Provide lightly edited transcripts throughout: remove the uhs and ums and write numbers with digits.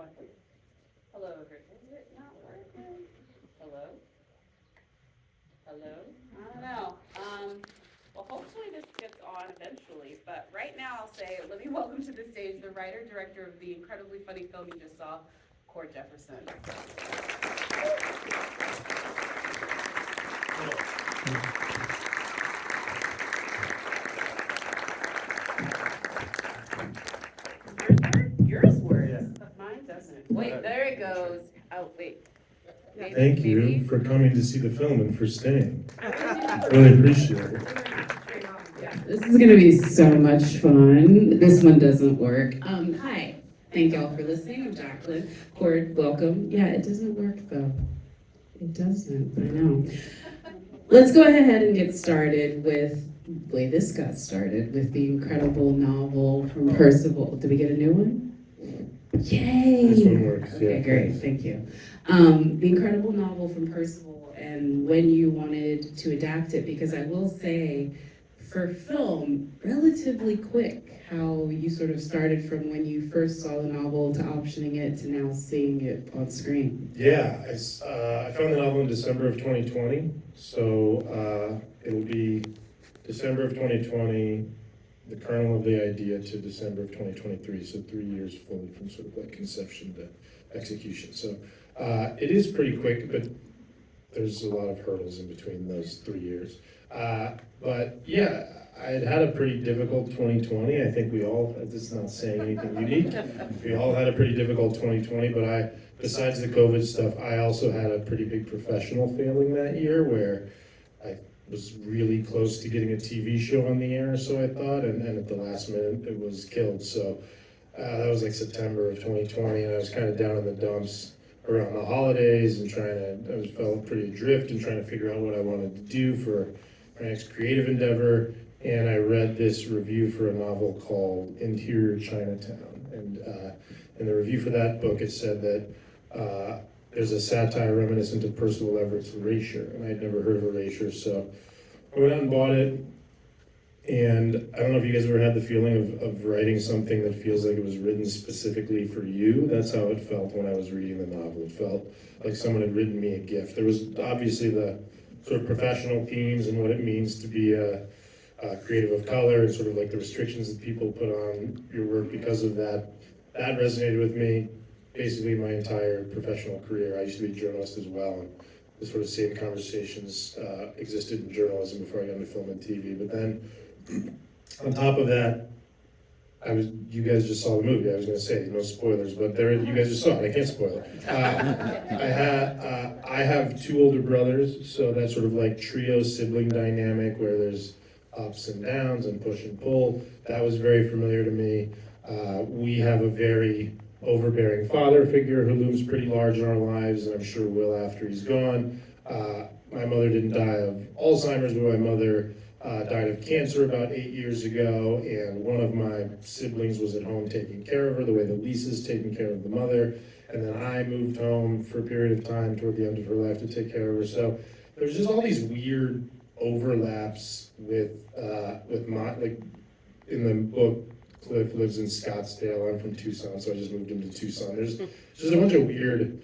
working? Hello, Erika. Is it not working? Hello? Hello? I don't know. Well, hopefully this gets on eventually, but right now I'll say, let me welcome to the stage the writer, director of the incredibly funny film you just saw, Cord Jefferson. Yours works. Mine doesn't. Wait, there it goes. Oh, wait. Thank you for coming to see the film and for staying. Really appreciate it. This is going to be so much fun. This one doesn't work. Hi. Thank y'all for listening. I'm Jacqueline. Cord, welcome. Yeah, it doesn't work though. It doesn't. I know. Let's go ahead and get started with the way this got started with the incredible novel from Percival. Did we get a new one? Yay! This one works. Okay, Yeah. great. Thank you. The incredible novel from Percival and when you wanted to adapt it, because I will say, for film, relatively quick, how you sort of started from when you first saw the novel to optioning it to now seeing it on screen. Yeah, I found the novel in December of 2020, so it'll be December of 2020, the kernel of the idea to December of 2023, so 3 years fully from sort of like conception to execution. So it is pretty quick, but there's a lot of hurdles in between those 3 years. But yeah, I had a pretty difficult 2020. I think we all, this is not saying anything unique, we all had a pretty difficult 2020, but besides the COVID stuff, I also had a pretty big professional failing that year where I was really close to getting a TV show on the air, so I thought, and at the last minute it was killed. So that was like September of 2020, and I was kind of down in the dumps around the holidays and I felt pretty adrift and trying to figure out what I wanted to do for my next creative endeavor. And I read this review for a novel called Interior Chinatown. And in the review for that book, it said that there's a satire reminiscent of Percival Everett's Erasure. And I'd never heard of Erasure, so I went out and bought it. And I don't know if you guys ever had the feeling of writing something that feels like it was written specifically for you. That's how it felt when I was reading the novel. It felt like someone had written me a gift. There was obviously the sort of professional themes and what it means to be a creative of color and sort of like the restrictions that people put on your work because of that. That resonated with me basically my entire professional career. I used to be a journalist as well, and the sort of same conversations existed in journalism before I got into film and TV. But then on top of that, you guys just saw the movie. I was going to say no spoilers, but you guys just saw it. I can't spoil it. I have two older brothers, so that sort of like trio sibling dynamic where there's ups and downs and push and pull. That was very familiar to me. We have a very overbearing father figure who looms pretty large in our lives, and I'm sure will after he's gone. My mother didn't die of Alzheimer's, but my mother died of cancer about 8 years ago, and one of my siblings was at home taking care of her, the way that Lisa's taking care of the mother, and then I moved home for a period of time toward the end of her life to take care of her. So there's just all these weird overlaps with my, like in the book, Cliff lives in Scottsdale. I'm from Tucson, so I just moved him to Tucson. There's just a bunch of weird,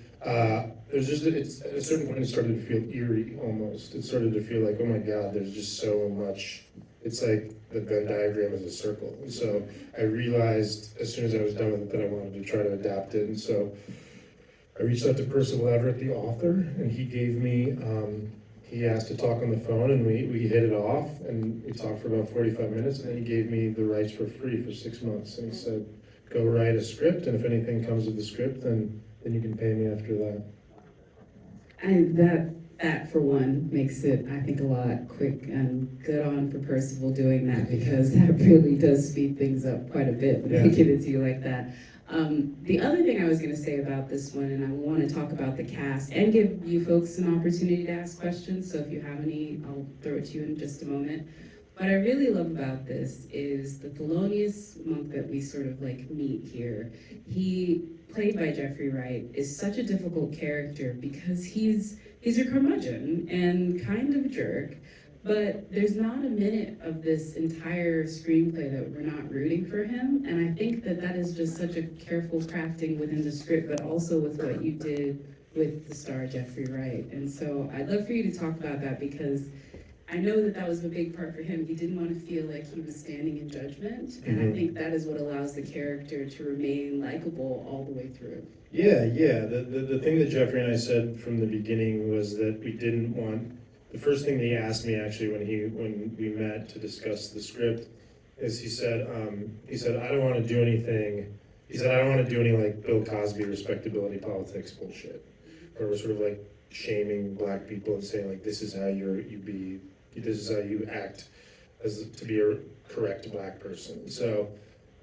it's at a certain point it started to feel eerie almost. It started to feel like, oh my God, there's just so much. It's like the Venn diagram is a circle. And so I realized as soon as I was done with it that I wanted to try to adapt it. And so I reached out to Percival Everett, the author, and he gave me, he asked to talk on the phone, and we hit it off, and we talked for about 45 minutes, and then he gave me the rights for free for 6 months, and he said, go write a script, and if anything comes of the script, then you can pay me after that. And that for one makes it, I think, a lot quick, and good on for Percival doing that, because that really does speed things up quite a bit when they give it to you like that. The other thing I was going to say about this one, and I want to talk about the cast and give you folks an opportunity to ask questions, so if you have any, I'll throw it to you in just a moment. What I really love about this is the Thelonious Monk that we sort of like meet here. He, played by Jeffrey Wright, is such a difficult character because he's a curmudgeon and kind of a jerk, But there's not a minute of this entire screenplay that we're not rooting for him, and I think that that is just such a careful crafting within the script, but also with what you did with the star Jeffrey Wright. And so I'd love for you to talk about that, because I know that that was a big part for him. He didn't want to feel like he was standing in judgment, and I think that is what allows the character to remain likable all the way through. Yeah. The thing that Jeffrey and I said from the beginning was that we didn't want, the first thing that he asked me actually when we met to discuss the script is he said, I don't want to do anything, he said, I don't want to do any like Bill Cosby respectability politics bullshit, or sort of like shaming black people and saying like, this is how this is how you act as to be a correct black person. So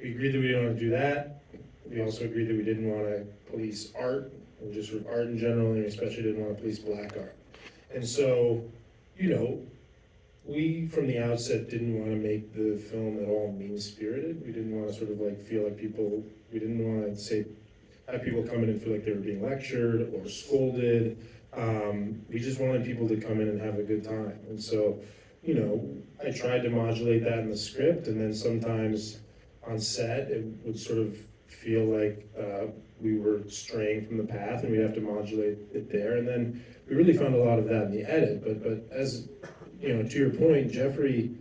we agreed that we didn't want to do that. We also agreed that we didn't want to police art, or just sort of art in general, and we especially didn't want to police black art. And so, you know, we from the outset didn't want to make the film at all mean-spirited. We didn't want to sort of like feel like people, we didn't want to have people come in and feel like they were being lectured or scolded. We just wanted people to come in and have a good time. And so, you know, I tried to modulate that in the script, and then sometimes on set it would sort of feel like we were straying from the path, and we'd have to modulate it there. And then we really found a lot of that in the edit. But as, you know, to your point, Jeffrey,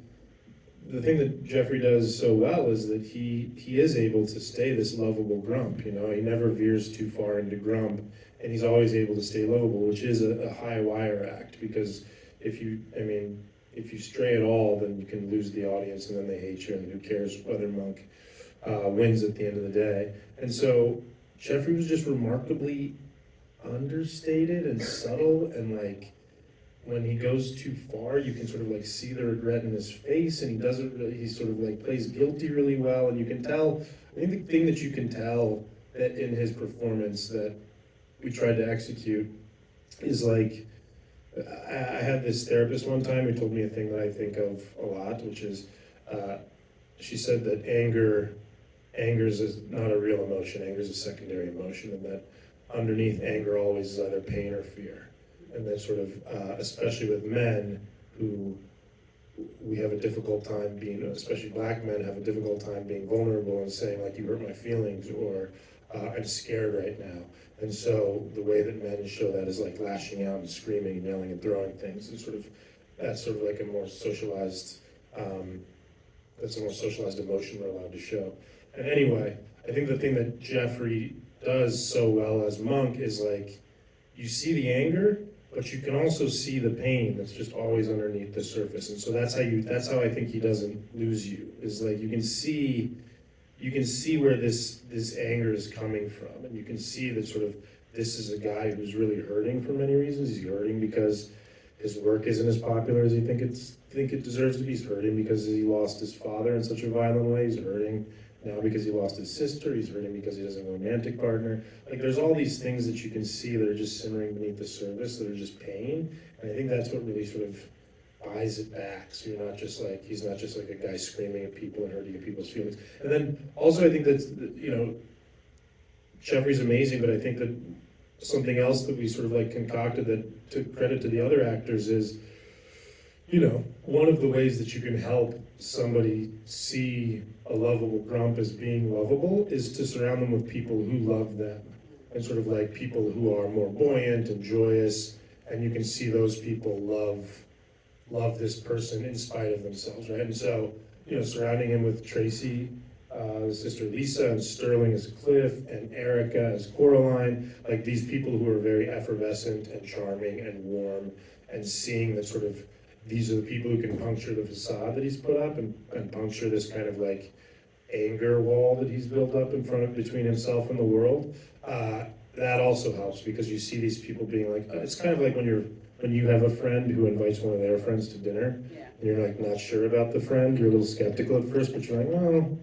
the thing that Jeffrey does so well is that he is able to stay this lovable grump. You know, he never veers too far into grump, and he's always able to stay lovable, which is a high wire act, because if you stray at all, then you can lose the audience, and then they hate you, and who cares whether Monk wins at the end of the day. And so Jeffrey was just remarkably understated and subtle, and like when he goes too far, you can sort of like see the regret in his face, and he sort of like plays guilty really well, and you can tell, I think the thing that you can tell that in his performance that we tried to execute is like, I had this therapist one time who told me a thing that I think of a lot, which is, she said that anger is not a real emotion, anger is a secondary emotion, and that underneath anger always is either pain or fear. And that sort of, especially with men who we have a difficult time being, especially black men have a difficult time being vulnerable and saying like, you hurt my feelings, or I'm scared right now. And so the way that men show that is like lashing out and screaming and yelling and throwing things. And that's sort of like a more socialized, that's a more socialized emotion we're allowed to show. And anyway, I think the thing that Jeffrey does so well as Monk is like, you see the anger, but you can also see the pain that's just always underneath the surface. And so that's how I think he doesn't lose you, is like you can see where this anger is coming from, and you can see that sort of this is a guy who's really hurting for many reasons. He's hurting because his work isn't as popular as he think it deserves to be. He's hurting because he lost his father in such a violent way. He's hurting now because he lost his sister. He's hurting because he doesn't have a romantic partner. Like there's all these things that you can see that are just simmering beneath the surface, that are just pain. And I think that's what really sort of buys it back. So he's not just like a guy screaming at people and hurting people's feelings. And then also I think that, you know, Jeffrey's amazing, but I think that something else that we sort of like concocted that took credit to the other actors is, you know, one of the ways that you can help somebody see a lovable grump as being lovable is to surround them with people who love them, and sort of like people who are more buoyant and joyous, and you can see those people love this person in spite of themselves, right? And so, you know, surrounding him with Tracee, his sister Issa, and Sterling as Cliff, and Erika as Coraline, like these people who are very effervescent and charming and warm, and seeing that sort of these are the people who can puncture the facade that he's put up and puncture this kind of like anger wall that he's built up in front of between himself and the world. That also helps, because you see these people being like, it's kind of like when you have a friend who invites one of their friends to dinner, and you're like not sure about the friend, you're a little skeptical at first, but you're like, well,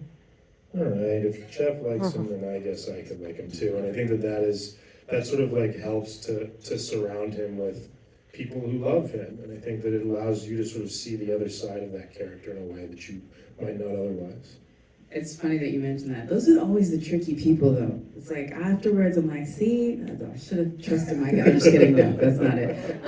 all right, if Jeff likes him, then I guess I could like him too. And I think that sort of like helps to surround him with people who love him. And I think that it allows you to sort of see the other side of that character in a way that you might not otherwise. It's funny that you mentioned that. Those are always the tricky people, though. It's like afterwards, I'm like, see, I should have trusted my gut. I'm just kidding. No, that's not it.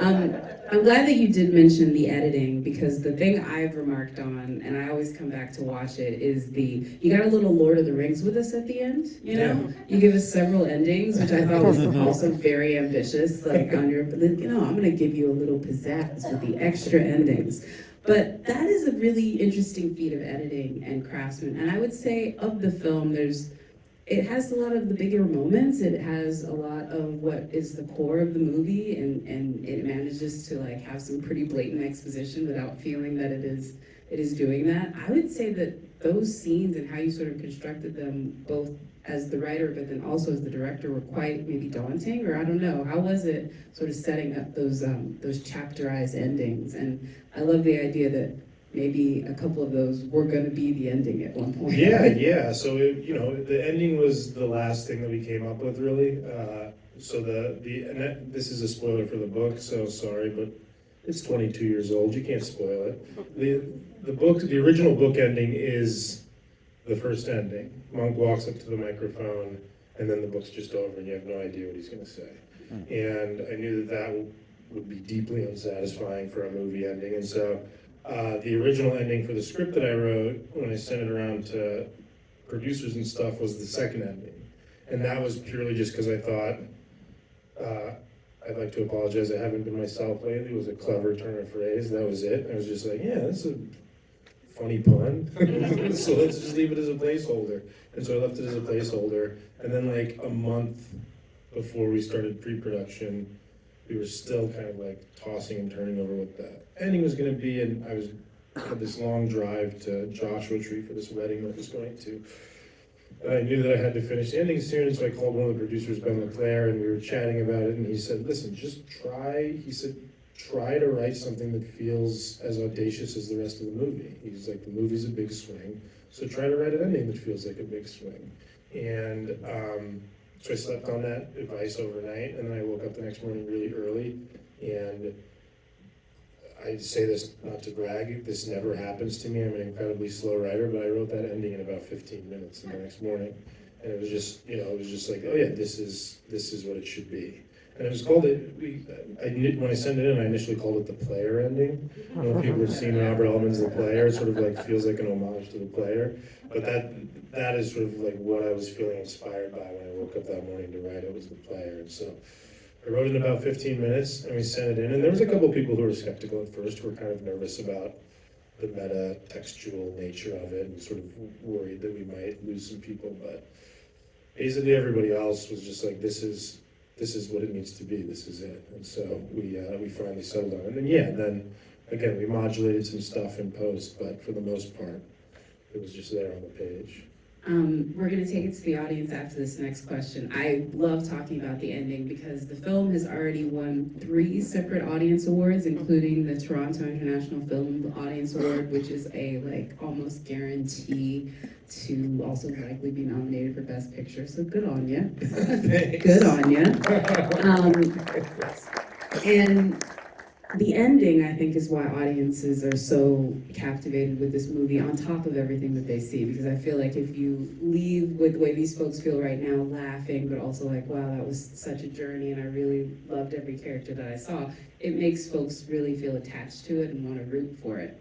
I'm glad that you did mention the editing, because the thing I've remarked on, and I always come back to watch it, is you got a little Lord of the Rings with us at the end, you know? Yeah. You give us several endings, which I thought was also very ambitious, like on your, I'm gonna give you a little pizzazz with the extra endings. But that is a really interesting feat of editing and craftsman. And I would say of the film, it has a lot of the bigger moments. It has a lot of what is the core of the movie, and it manages to like have some pretty blatant exposition without feeling that it is doing that. I would say that those scenes and how you sort of constructed them, both as the writer but then also as the director, were quite maybe daunting, or I don't know. How was it sort of setting up those chapterized endings? And I love the idea that maybe a couple of those were going to be the ending at one point. Yeah. So the ending was the last thing that we came up with, really. So this is a spoiler for the book, so sorry, but it's 22 years old. You can't spoil it. The original book ending is the first ending. Monk walks up to the microphone, and then the book's just over, and you have no idea what he's going to say. And I knew that would be deeply unsatisfying for a movie ending, and so the original ending for the script that I wrote, when I sent it around to producers and stuff, was the second ending. And that was purely just because I thought, I'd like to apologize, I haven't been myself lately. It was a clever turn of phrase. That was it. I was just like, yeah, that's a funny pun. So let's just leave it as a placeholder. And so I left it as a placeholder. And then like a month before we started pre-production, we were still kind of like tossing and turning over what the ending was going to be, and had this long drive to Joshua Tree for this wedding that I was going to. And I knew that I had to finish the ending soon, so I called one of the producers, Ben LeClaire, and we were chatting about it, and he said, listen, try to write something that feels as audacious as the rest of the movie. He's like, the movie's a big swing, so try to write an ending that feels like a big swing. And so I slept on that advice overnight, and then I woke up the next morning really early, and I say this not to brag, this never happens to me. I'm an incredibly slow writer, but I wrote that ending in about 15 minutes the next morning. And it was just, like, oh yeah, this is what it should be. And it was called when I sent it in, I initially called it the player ending. I don't know if people have seen Robert Altman's The Player. It sort of like feels like an homage to The Player. But that is sort of like what I was feeling inspired by when I woke up that morning to write it, was The Player. And so I wrote it in about 15 minutes, and we sent it in. And there was a couple of people who were skeptical at first, who were kind of nervous about the meta-textual nature of it, and sort of worried that we might lose some people. But basically everybody else was just like, this is what it needs to be, this is it. And so we finally settled on it. And then again, we modulated some stuff in post, but for the most part, it was just there on the page. We're going to take it to the audience after this next question. I love talking about the ending because the film has already won 3 separate audience awards, including the Toronto International Film Audience Award, which is a almost guarantee to also likely be nominated for Best Picture. So good on you. Good on you. And the ending, I think, is why audiences are so captivated with this movie, on top of everything that they see. Because I feel like if you leave with the way these folks feel right now, laughing, but also like, wow, that was such a journey, and I really loved every character that I saw, it makes folks really feel attached to it and want to root for it.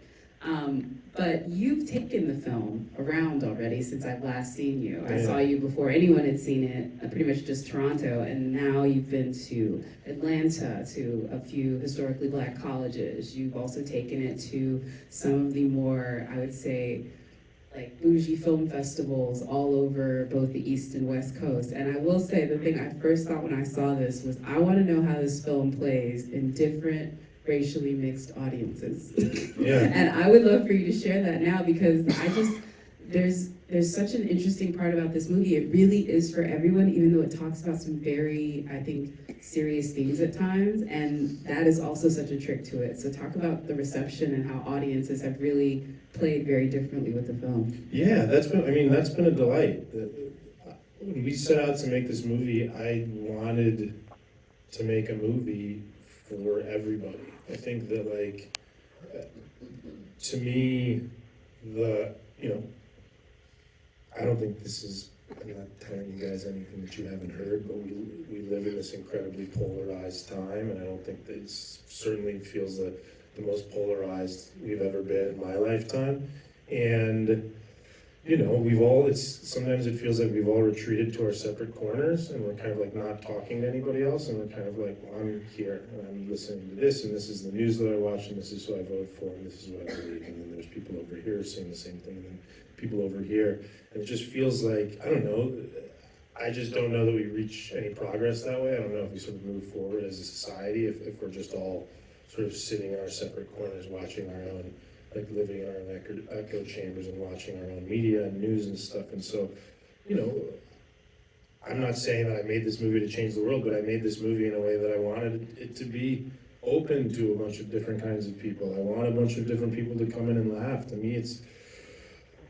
But you've taken the film around already since I've last seen you. I saw you before anyone had seen it, pretty much just Toronto, and now you've been to Atlanta, to a few historically Black colleges. You've also taken it to some of the more, I would say, like bougie film festivals all over both the East and West Coast. And I will say, the thing I first thought when I saw this was, I want to know how this film plays in different racially mixed audiences. Yeah. And I would love for you to share that now, because there's such an interesting part about this movie. It really is for everyone, even though it talks about some very, I think, serious themes at times, and that is also such a trick to it. So talk about the reception and how audiences have really played very differently with the film. Yeah, that's been a delight. When we set out to make this movie, I wanted to make a movie for everybody. I think that, to me, the, you know, I don't think this is, I'm not telling you guys anything that you haven't heard, but we live in this incredibly polarized time, and I don't think that it certainly feels the most polarized we've ever been in my lifetime. And you know, sometimes it feels like we've all retreated to our separate corners, and we're kind of like not talking to anybody else, and we're kind of like, well, I'm here, and I'm listening to this, and this is the news that I watch, and this is who I vote for, and this is what I believe, and then there's people over here saying the same thing, and then people over here, and it just feels like, I don't know, I just don't know that we reach any progress that way. I don't know if we sort of move forward as a society, if we're just all sort of sitting in our separate corners, watching our own, like living in our own echo chambers and watching our own media and news and stuff. And so, you know, I'm not saying that I made this movie to change the world, but I made this movie in a way that I wanted it to be open to a bunch of different kinds of people. I want a bunch of different people to come in and laugh. To me,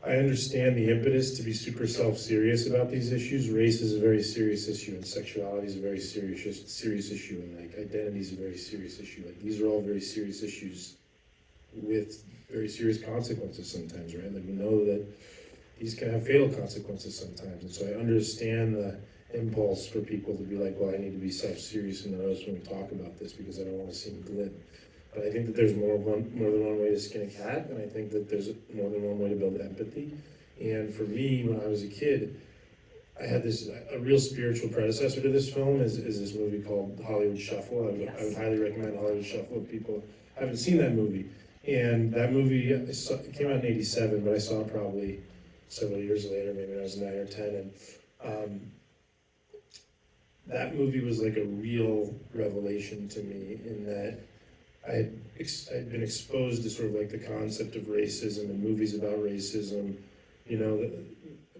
I understand the impetus to be super self-serious about these issues. Race is a very serious issue, and sexuality is a very serious issue, and like identity is a very serious issue. Like these are all very serious issues with very serious consequences sometimes, right? Like we know that these can have fatal consequences sometimes, and so I understand the impulse for people to be like, well, I need to be self-serious and morose when we talk about this because I don't want to seem glib. But I think that there's more than one way to skin a cat, and I think that there's more than one way to build empathy. And for me, when I was a kid, I had a real spiritual predecessor to this film is this movie called Hollywood Shuffle. I would highly recommend Hollywood Shuffle if people haven't seen that movie. And that movie, it came out in '87, but I saw it probably several years later, maybe when I was 9 or 10. And that movie was like a real revelation to me in that I'd been exposed to sort of like the concept of racism and movies about racism, you know,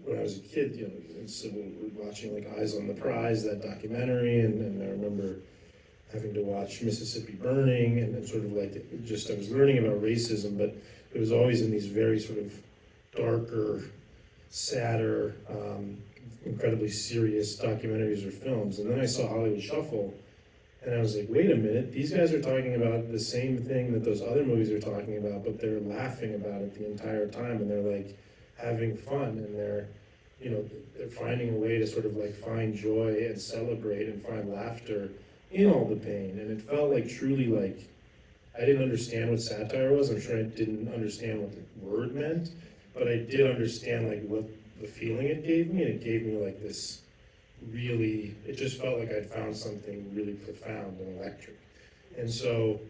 when I was a kid, you know, watching like Eyes on the Prize, that documentary, and I remember having to watch Mississippi Burning, and sort of like, I was learning about racism, but it was always in these very sort of darker, sadder, incredibly serious documentaries or films. And then I saw Hollywood Shuffle, and I was like, wait a minute, these guys are talking about the same thing that those other movies are talking about, but they're laughing about it the entire time, and they're like having fun, and they're finding a way to sort of like find joy and celebrate and find laughter in all the pain. And it felt like truly like, I didn't understand what satire was. I'm sure I didn't understand what the word meant, but I did understand like what the feeling it gave me, and it gave me like this really, it just felt like I'd found something really profound and electric. And so,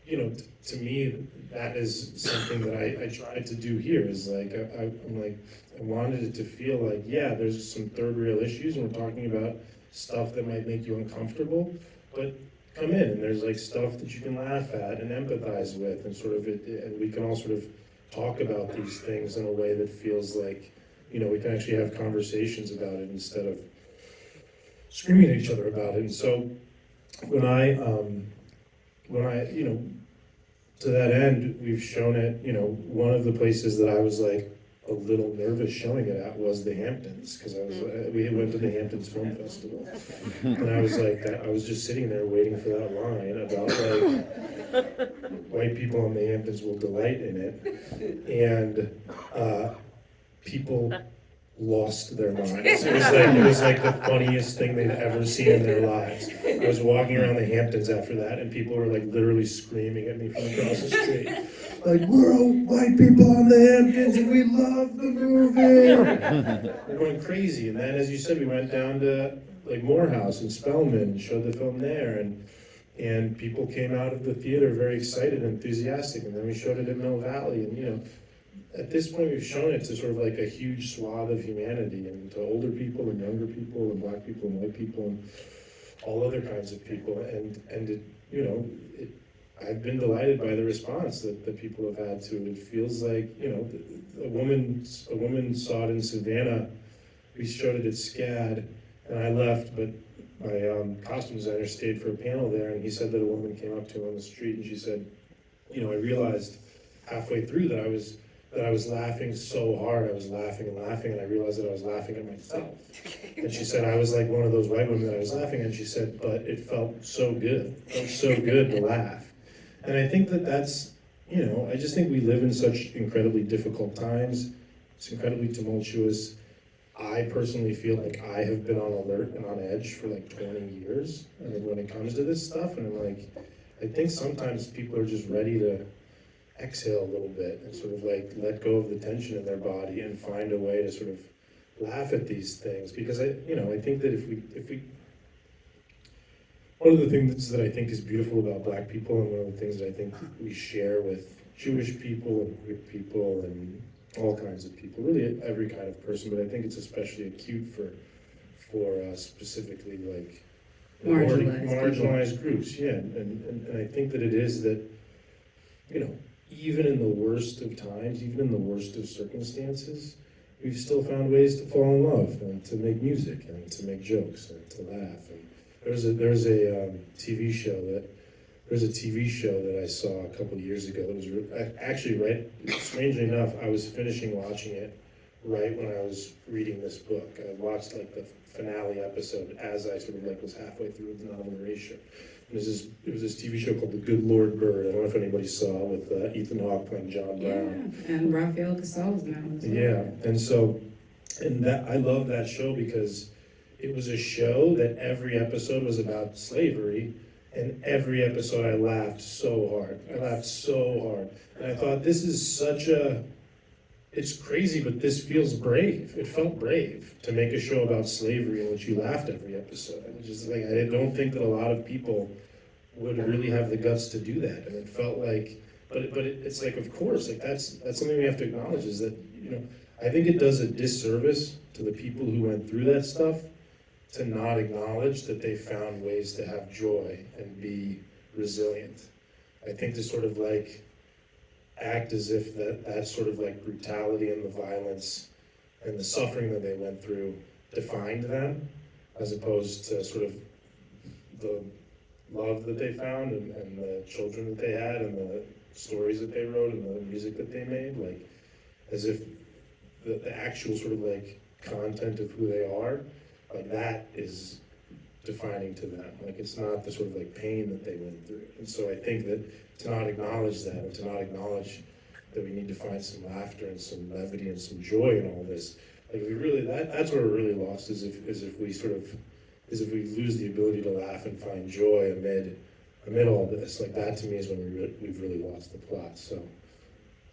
you know, to me, that is something that I tried to do here, is like, I'm like, I wanted it to feel like, yeah, there's some third rail issues, and we're talking about stuff that might make you uncomfortable, but come in, and there's like stuff that you can laugh at and empathize with, and sort of and we can all sort of talk about these things in a way that feels like, you know, we can actually have conversations about it instead of screaming at each other about it. And so when I, you know, to that end, we've shown it, you know, one of the places that I was like a little nervous showing it at was the Hamptons, because we went to the Hamptons Film Festival, and I was like, I was just sitting there waiting for that line about like, white people in the Hamptons will delight in it, and people lost their minds. It was like the funniest thing they'd ever seen in their lives. I was walking around the Hamptons after that, and people were like literally screaming at me from across the street, like, we're all white people on the Hamptons and we love the movie. They're going crazy. And then, as you said, we went down to like Morehouse and Spelman and showed the film there, and people came out of the theater very excited and enthusiastic. And then we showed it in Mill Valley, and you know, at this point, we've shown it to sort of like a huge swath of humanity, and to older people and younger people and black people and white people and all other kinds of people. And it, you know, I've been delighted by the response that people have had to it. It feels like, you know, a woman saw it in Savannah. We showed it at SCAD, and I left, but my costume designer stayed for a panel there, and he said that a woman came up to him on the street, and she said, you know, I realized halfway through that I was laughing so hard. I was laughing and laughing, and I realized that I was laughing at myself. And she said, I was like one of those white women that I was laughing at, and she said, but it felt so good. It felt so good to laugh. And I think that that's, you know, I just think we live in such incredibly difficult times. It's incredibly tumultuous. I personally feel like I have been on alert and on edge for like 20 years. I mean, when it comes to this stuff, and I'm like, I think sometimes people are just ready to exhale a little bit and sort of like let go of the tension in their body and find a way to sort of laugh at these things. Because I think that if we, one of the things that I think is beautiful about Black people, and one of the things that I think we share with Jewish people and queer people and all kinds of people, really every kind of person, but I think it's especially acute for specifically like marginalized groups, yeah. And I think that it is that, even in the worst of times, even in the worst of circumstances, we've still found ways to fall in love and to make music and to make jokes and to laugh. And there's a TV show that I saw a couple of years ago. It was actually right, strangely enough, I was finishing watching it right when I was reading this book. I watched like the finale episode as I sort of like was halfway through the novel narration. It was this TV show called The Good Lord Bird. I don't know if anybody saw, with Ethan Hawke playing John Brown. Yeah, and Raphael Casals now as well. Yeah, and I love that show because it was a show that every episode was about slavery, and every episode I laughed so hard. And I thought, this is it's crazy, but this feels brave. It felt brave to make a show about slavery in which you laughed every episode. It was just like, I don't think that a lot of people would really have the guts to do that. And it felt like, it's like, of course, like that's something we have to acknowledge, is that, I think it does a disservice to the people who went through that stuff to not acknowledge that they found ways to have joy and be resilient. I think to sort of like act as if that sort of like brutality and the violence and the suffering that they went through defined them, as opposed to sort of the love that they found and the children that they had and the stories that they wrote and the music that they made, like as if the actual sort of like content of who they are, like that is defining to them. Like it's not the sort of like pain that they went through. And so I think that to not acknowledge that, and to not acknowledge that we need to find some laughter and some levity and some joy in all this, like we really, that's where we're really lost, is if we lose the ability to laugh and find joy amid all this. Like that to me is when we've really lost the plot. So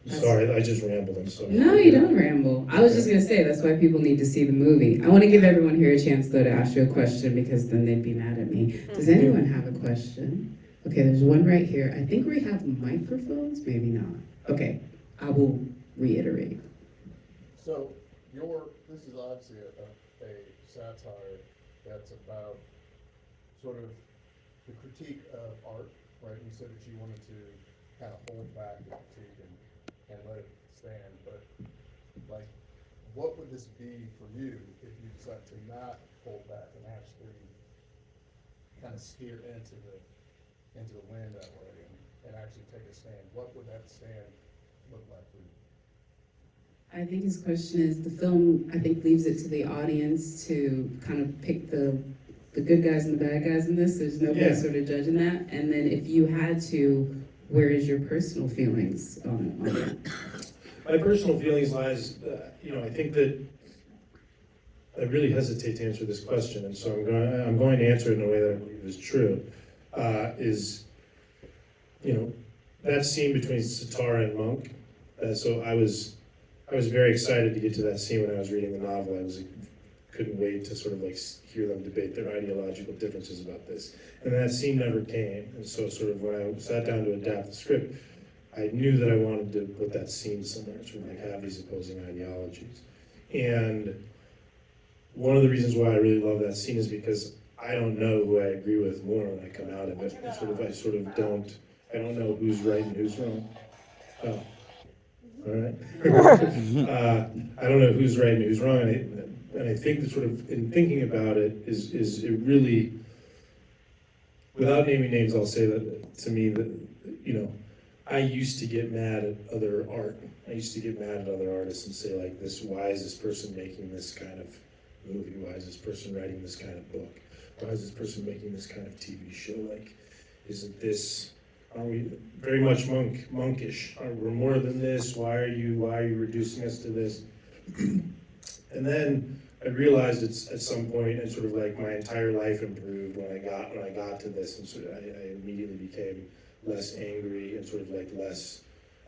I'm sorry, I just rambled. I'm sorry. No, you don't ramble. I was just gonna say, that's why people need to see the movie. I want to give everyone here a chance though to ask you a question, because then they'd be mad at me. Does anyone have a question? Okay, there's one right here. I think we have microphones, maybe not. Okay, I will reiterate. So this is obviously a satire that's about sort of the critique of art, right? You said that you wanted to kind of hold back the critique and let it stand, but like, what would this be for you if you decide to not hold back and actually kind of steer into the wind that way and actually take a stand? What would that stand look like for you? I think his question is, the film, I think, leaves it to the audience to kind of pick the good guys and the bad guys in this. There's nobody sort of judging that. And then if you had to, where is your personal feelings on it? My personal feelings lies, I think that I really hesitate to answer this question, and so I'm going to answer it in a way that I believe is true. That scene between Sitar and Monk. So I was very excited to get to that scene when I was reading the novel. Couldn't wait to sort of like hear them debate their ideological differences about this. And that scene never came. And so sort of when I sat down to adapt the script, I knew that I wanted to put that scene somewhere, sort of like have these opposing ideologies. And one of the reasons why I really love that scene is because I don't know who I agree with more when I come out of it. I don't know who's right and who's wrong. Oh, all right. I don't know who's right and who's wrong. And I think that sort of, in thinking about it, is it really, without naming names, I'll say that, to me, that, I used to get mad at other art. I used to get mad at other artists and say, like, why is this person making this kind of movie? Why is this person writing this kind of book? Why is this person making this kind of TV show? Like, are we very much monkish? We're more than this? Why are you reducing us to this? And then I realized it's at some point, and sort of like my entire life improved when I got to this, and sort of I immediately became less angry and sort of like less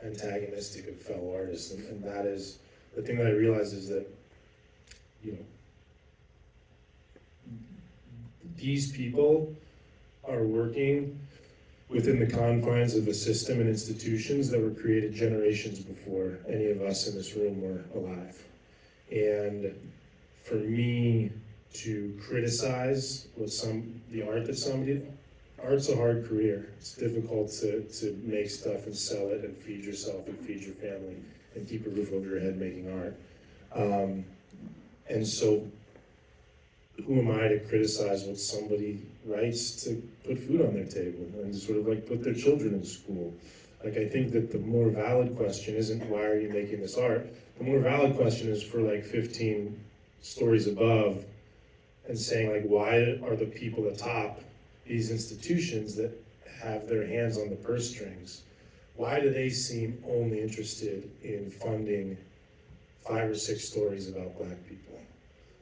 antagonistic of fellow artists, and that is the thing that I realized is that, you know, these people are working within the confines of a system and institutions that were created generations before any of us in this room were alive. And for me to criticize the art that somebody, art's a hard career. It's difficult to make stuff and sell it and feed yourself and feed your family and keep a roof over your head making art. And so who am I to criticize what somebody writes to put food on their table and sort of like put their children in school? Like, I think that the more valid question isn't why are you making this art? The more valid question is for like 15 stories above and saying like, why are the people atop these institutions that have their hands on the purse strings, why do they seem only interested in funding 5 or 6 stories about Black people?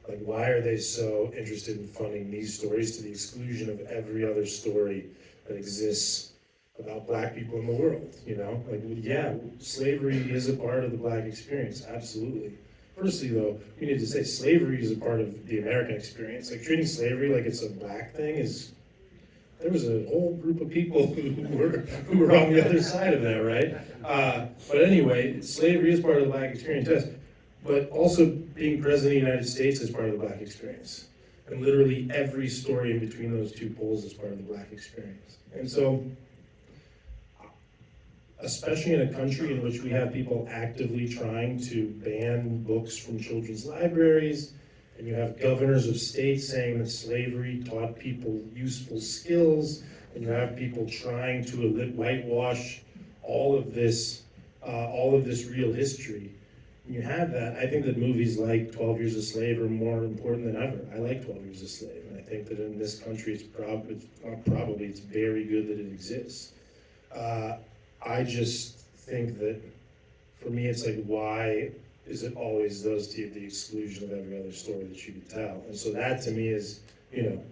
Like, why are they so interested in funding these stories to the exclusion of every other story that exists about Black people in the world, you know? Like, yeah, slavery is a part of the Black experience, absolutely. Firstly, though, we need to say slavery is a part of the American experience. Like, treating slavery like it's a Black thing is, there was a whole group of people who were on the other side of that, right? But anyway, slavery is part of the Black experience, yes. But also being president of the United States is part of the Black experience. And literally every story in between those two poles is part of the Black experience. And so, especially in a country in which we have people actively trying to ban books from children's libraries, and you have governors of states saying that slavery taught people useful skills, and you have people trying to whitewash all of this real history. When you have that, I think that movies like 12 Years a Slave are more important than ever. I like 12 Years a Slave, and I think that in this country it's very good that it exists. I just think that, for me, it's like, why is it always those two at the exclusion of every other story that you could tell? And so that, to me, is, you know,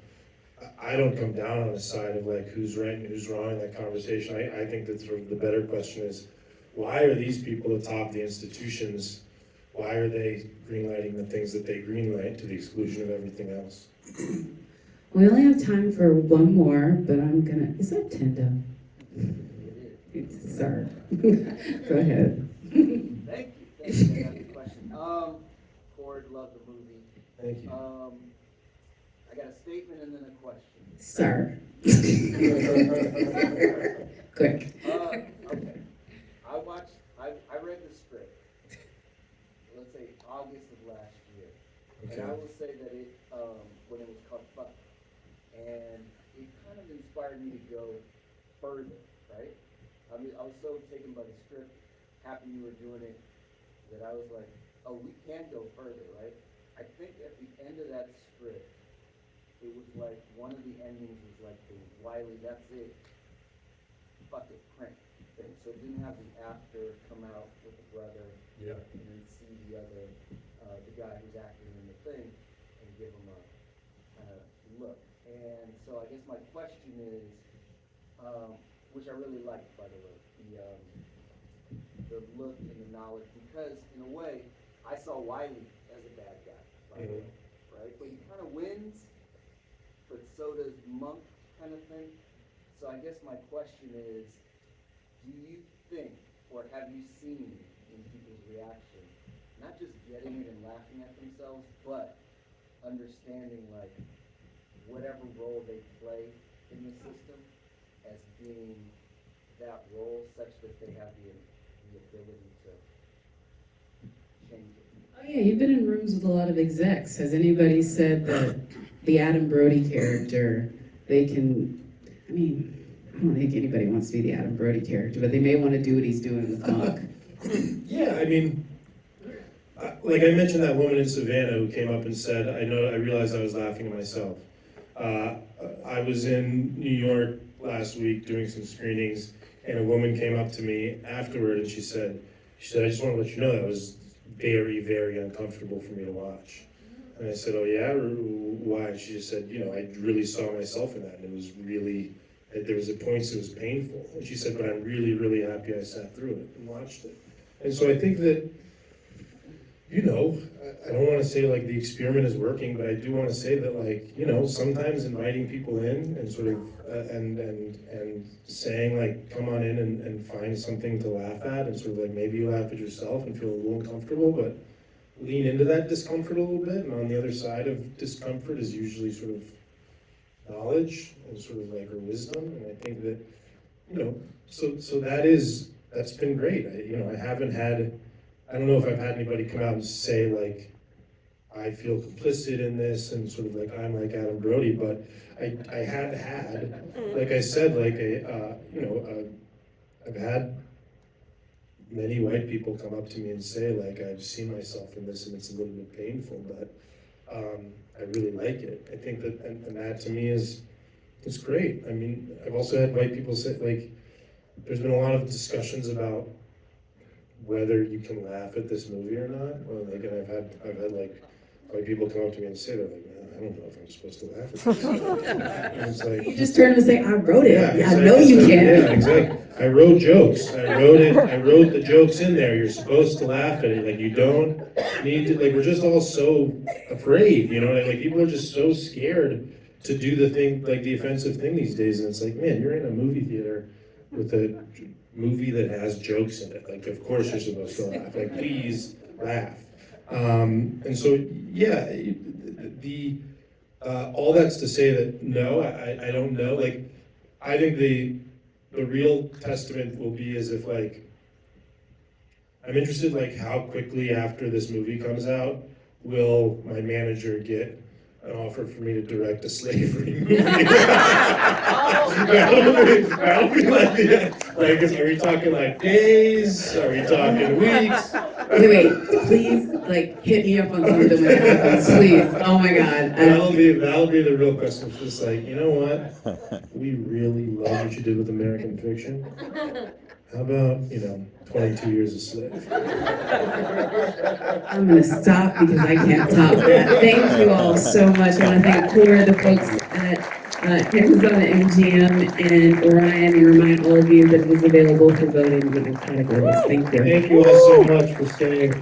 I don't come down on the side of like who's right and who's wrong in that conversation. I think that sort of the better question is, why are these people atop the institutions? Why are they greenlighting the things that they greenlight to the exclusion of everything else? We only have time for one more, but is that Tendo? Sorry. Go ahead. Thank you. Thank you. I got the question. Cord, love the movie. Thank you. I got a statement and then a question. Sir. Quick. Okay. I read the script, let's say August of last year. Okay. And I will say that it, when it was called Fuck, and it kind of inspired me to go further, right? I mean, I was so taken by the script, happy you were doing it, that I was like, oh, we can go further, right? I think at the end of that script, it was like, one of the endings was like the Wiley, that's it, fuck it, print thing. So it didn't have the after come out with the brother, Yeah. and then see the other, the guy who's acting in the thing, and give him a kind of look. And so I guess my question is, which I really liked, by the way, the look and the knowledge, because in a way, I saw Wiley as a bad guy, by the way, right? But he kind of wins, but so does Monk, kind of thing. So I guess my question is, do you think, or have you seen in people's reaction, not just getting it and laughing at themselves, but understanding like whatever role they play in the system as being that role such that they have the ability to change it? Oh yeah, you've been in rooms with a lot of execs. Has anybody said that the Adam Brody character, I don't think anybody wants to be the Adam Brody character, but they may want to do what he's doing with Monk. Yeah, I mean, like I mentioned that woman in Savannah who came up and said, I realized I was laughing at myself. I was in New York last week doing some screenings, and a woman came up to me afterward and she said, I just want to let you know that was very, very uncomfortable for me to watch. And I said, oh yeah, or why? And she just said, you know, I really saw myself in that, and it was really, there was at points it was painful. And she said, but I'm really, really happy I sat through it and watched it. And so I think that, you know, I don't want to say like the experiment is working, but I do want to say that, like, you know, sometimes inviting people in and sort of and saying like, come on in and find something to laugh at, and sort of like maybe you laugh at yourself and feel a little uncomfortable, but lean into that discomfort a little bit. And on the other side of discomfort is usually sort of knowledge and sort of like, or wisdom. And I think that, you know, so that's been great. I don't know if I've had anybody come out and say like, I feel complicit in this and sort of like, I'm like Adam Brody, but I had, like I said, like I've had many white people come up to me and say like, I've seen myself in this and it's a little bit painful, but I really like it. I think that, and that to me is great. I mean, I've also had white people say like, there's been a lot of discussions about whether you can laugh at this movie or not. Well, like, and I've had like white people come up to me and say, they're like, man, I don't know if I'm supposed to laugh at this. And it's like, You just turn and say, I wrote it. yeah, I exactly. know you can. Yeah, exactly. I wrote jokes. I wrote the jokes in there. You're supposed to laugh at it. Like, you don't need to, like, we're just all so afraid, you know, like people are just so scared to do the thing, like the offensive thing these days. And it's like, man, you're in a movie theater with a movie that has jokes in it. Like, of course you're supposed to laugh. Like, please laugh. And so, yeah, all that's to say that no, I don't know. Like, I think the real testament will be as if like, I'm interested like how quickly after this movie comes out will my manager get an offer for me to direct a slavery movie. That'll be like, are we talking like days? Are we talking weeks? Wait, please, like, hit me up on something when it happens, please. Oh my God. That'll be the real question. It's just like, you know what? We really love what you did with American Fiction. How about, 22 Years a Slave? I'm gonna stop because I can't top that. Thank you all so much. I want to thank Cord, the folks at Amazon MGM, and Orion, and remind all of you that it is available for voting in the categories. Thank you. Thank you all so much for staying.